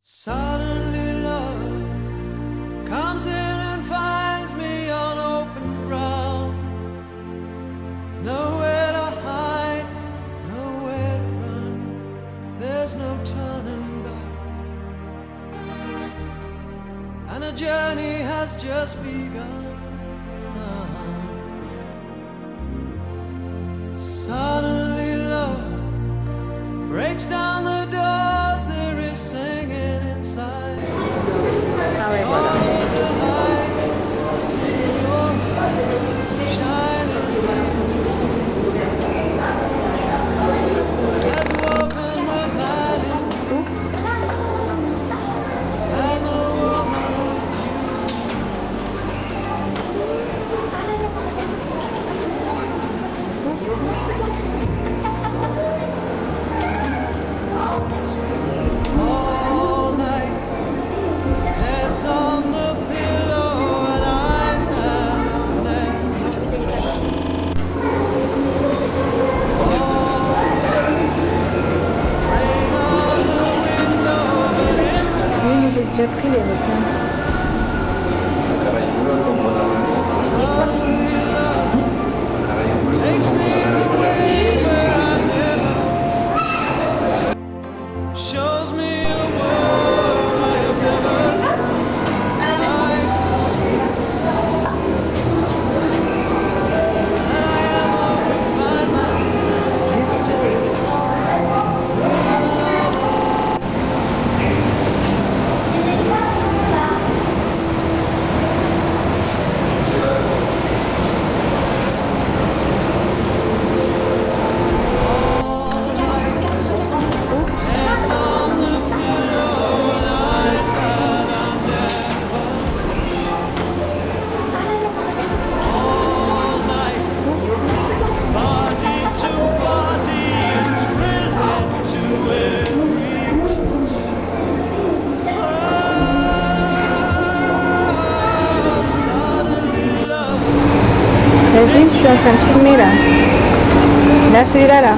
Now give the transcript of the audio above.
Suddenly love comes in and finds me on open ground. Nowhere to hide, nowhere to run. There's no turning back, and a journey has just begun. Suddenly love breaks down the doors, there is singing inside. All of the light that's in your heart shining here has woken the man in me and the woman all night, heads on the pillow and eyes that don't never. All night, rain on the window, but inside suddenly love takes me away where I've never been. Shows me a world I have never seen. I can only that I ever would find myself with a lover. All night, heads on the pillow and eyes that I'll never. All night, body to body and thrilling to every touch. Suddenly love Resiste, Santimira. Nasirara.